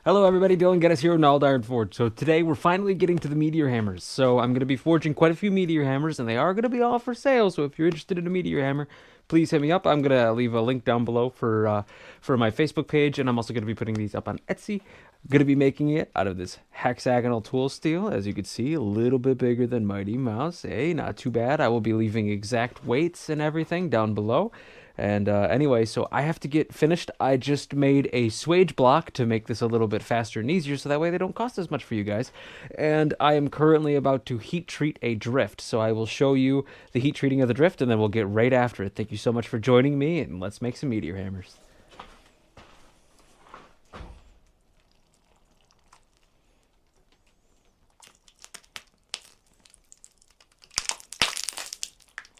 Hello everybody, Dylan Geddes here with Gnarled Iron Forge. So today we're finally getting to the meteor hammers. So I'm going to be forging quite a few meteor hammers and they are going to be all for sale. So if you're interested in a meteor hammer, please hit me up. I'm going to leave a link down below for my Facebook page, and I'm also going to be putting these up on Etsy. I'm going to be making it out of this hexagonal tool steel, as you can see, a little bit bigger than Mighty Mouse. Hey, not too bad. I will be leaving exact weights and everything down below. And anyway, so I have to get finished. I just made a swage block to make this a little bit faster and easier, so that way they don't cost as much for you guys. And I am currently about to heat treat a drift, so I will show you the heat treating of the drift, and then we'll get right after it. Thank you so much for joining me, and let's make some meteor hammers.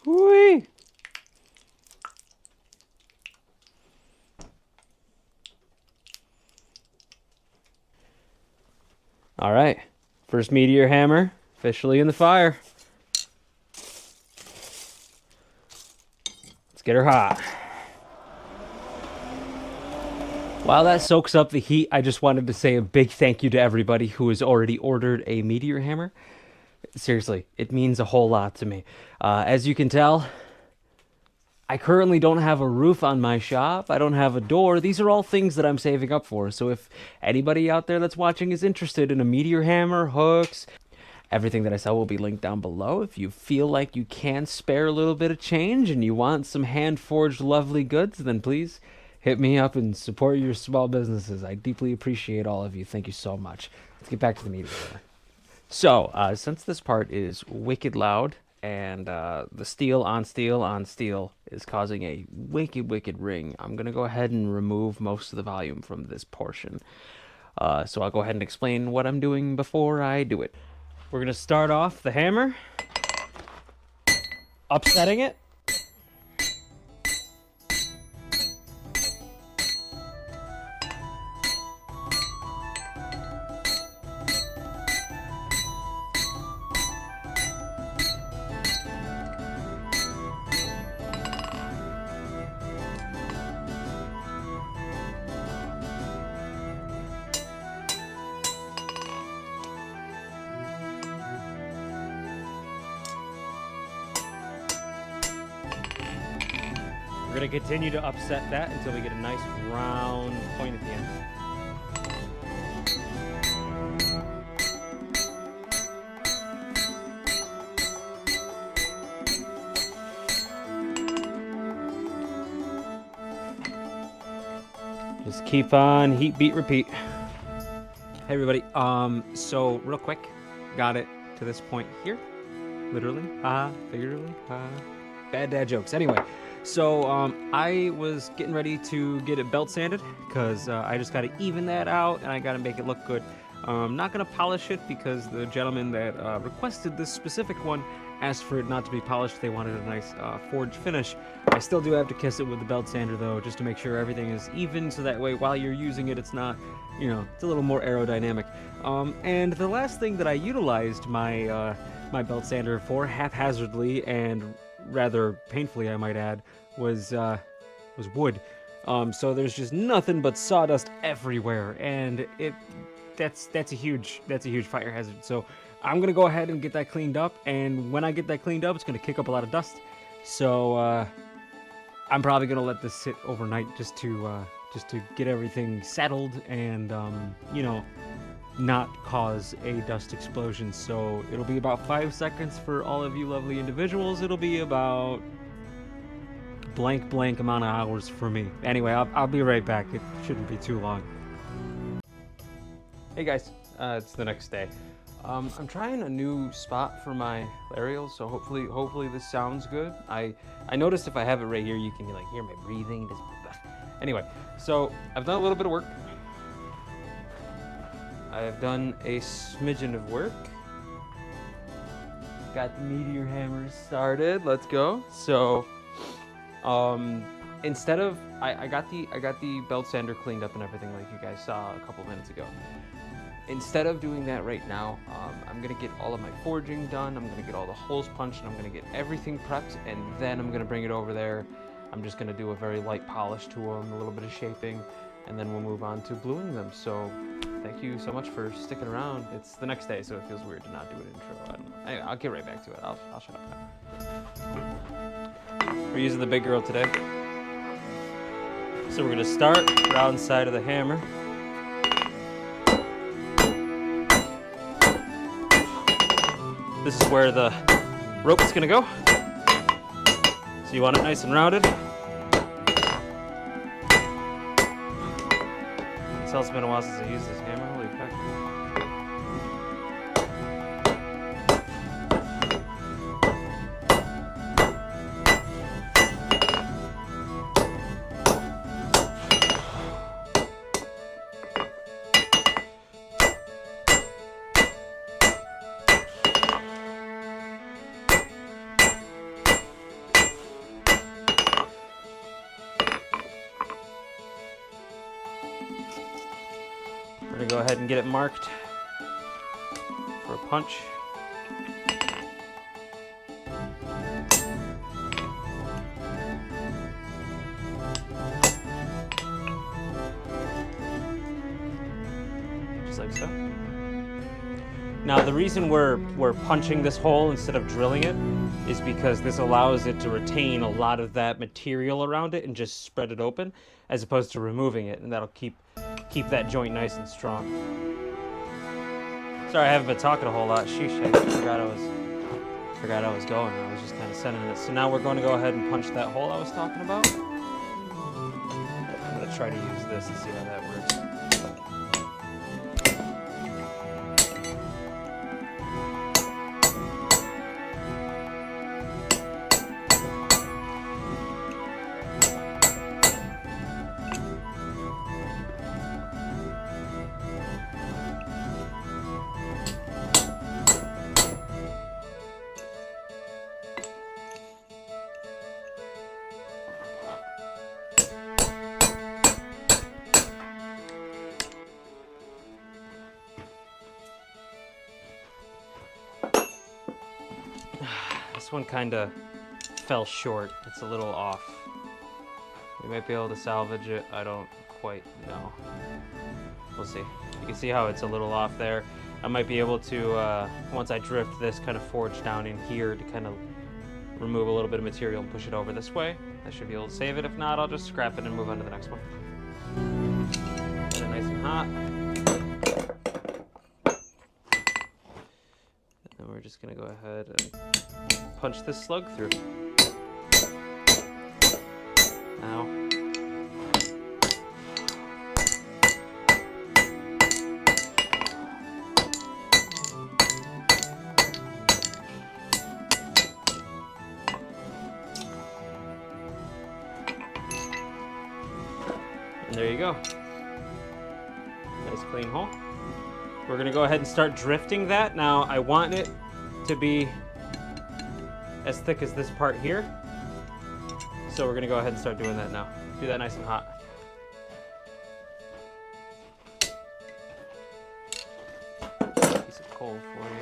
Whee! All right, first meteor hammer officially in the fire. Let's get her hot. While that soaks up the heat, I just wanted to say a big thank you to everybody who has already ordered a meteor hammer. Seriously, it means a whole lot to me. As you can tell, I currently don't have a roof on my shop. I don't have a door. These are all things that I'm saving up for. So if anybody out there that's watching is interested in a meteor hammer, hooks, everything that I sell will be linked down below. If you feel like you can spare a little bit of change and you want some hand-forged lovely goods, then please hit me up and support your small businesses. I deeply appreciate all of you. Thank you so much. Let's get back to the meteor hammer. So, since this part is wicked loud, and the steel on steel on steel is causing a wicked ring, I'm going to go ahead and remove most of the volume from this portion. So I'll go ahead and explain what I'm doing before I do it. We're going to start off the hammer, upsetting it. We're going to continue to upset that until we get a nice round point at the end. Just keep on heat, beat, repeat. Hey everybody, so real quick, got it to this point here. Literally, figuratively, bad dad jokes. Anyway, so I was getting ready to get it belt sanded because I just got to even that out and I got to make it look good. I'm not going to polish it because the gentleman that requested this specific one asked for it not to be polished. They wanted a nice forged finish. I still do have to kiss it with the belt sander though, just to make sure everything is even, so that way while you're using it, it's not, you know, it's a little more aerodynamic. And the last thing that I utilized my my belt sander for, haphazardly and rather painfully I might add, was wood. So there's just nothing but sawdust everywhere, and that's a huge fire hazard. So I'm gonna go ahead and get that cleaned up, and when I get that cleaned up, it's gonna kick up a lot of dust. So I'm probably gonna let this sit overnight just to get everything settled and you know, not cause a dust explosion. So it'll be about 5 seconds for all of you lovely individuals. It'll be about blank amount of hours for me. Anyway, I'll be right back. It shouldn't be too long. Hey guys, it's the next day. I'm trying a new spot for my Larials, so hopefully this sounds good. I noticed if I have it right here, you can like hear my breathing. Anyway, so I've done a little bit of work. I've done a smidgen of work. Got the meteor hammers started. Let's go. So, instead of I got the belt sander cleaned up and everything like you guys saw a couple minutes ago. Instead of doing that right now, I'm gonna get all of my forging done. I'm gonna get all the holes punched, and I'm gonna get everything prepped, and then I'm gonna bring it over there. I'm just gonna do a very light polish to them, a little bit of shaping, and then we'll move on to bluing them. So thank you so much for sticking around. It's the next day, so it feels weird to not do an intro. I don't know. Anyway, I'll get right back to it. I'll shut up now. We're using the big girl today. So we're gonna start round side of the hammer. This is where the rope is gonna go. So you want it nice and rounded. It's been a while since I used this hammer. Holy fuck. We're gonna go ahead and get it marked for a punch. Just like so. Now the reason we're punching this hole instead of drilling it is because this allows it to retain a lot of that material around it and just spread it open, as opposed to removing it, and that'll keep that joint nice and strong. Sorry, I haven't been talking a whole lot. Sheesh, I forgot I was going. I was just kind of sending it. So now we're going to go ahead and punch that hole I was talking about. I'm going to try to use this and see how that works. This one kind of fell short. It's a little off. We might be able to salvage it. I don't quite know. We'll see. You can see how it's a little off there. I might be able to, once I drift this, kind of forge down in here to kind of remove a little bit of material and push it over this way. I should be able to save it. If not, I'll just scrap it and move on to the next one. Get it nice and hot. And we're just going to go ahead and punch this slug through. Ow. And there you go. Nice clean hole. We're gonna go ahead and start drifting that. Now I want it to be as thick as this part here. So we're gonna go ahead and start doing that now. Do that nice and hot. Piece of coal for you.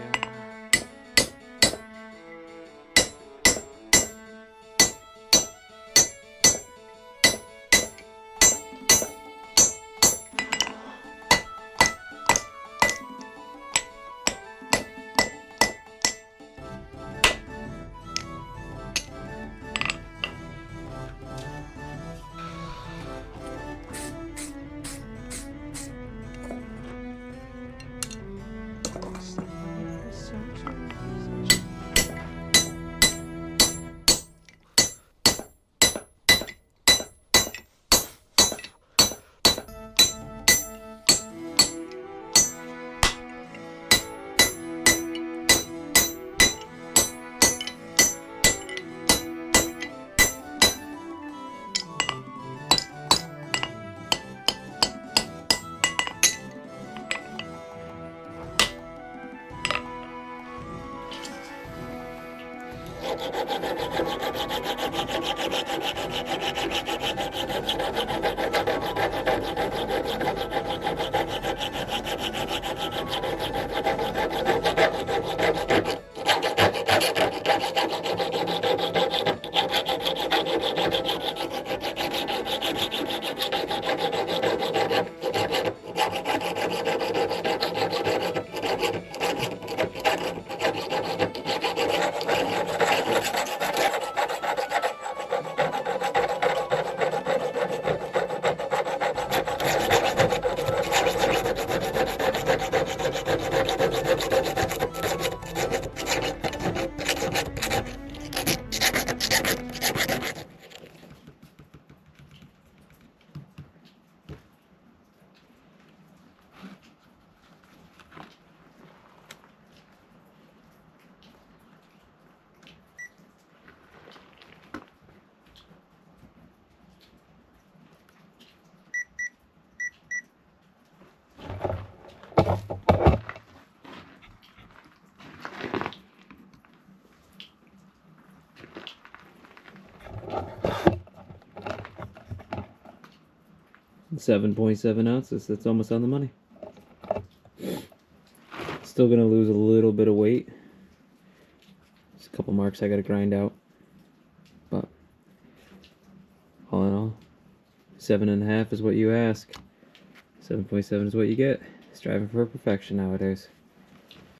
7.7 ounces. That's almost on the money. Still gonna lose a little bit of weight. There's a couple marks I gotta grind out. But all in all, 7.5 is what you ask. 7.7 is what you get. Striving for perfection nowadays.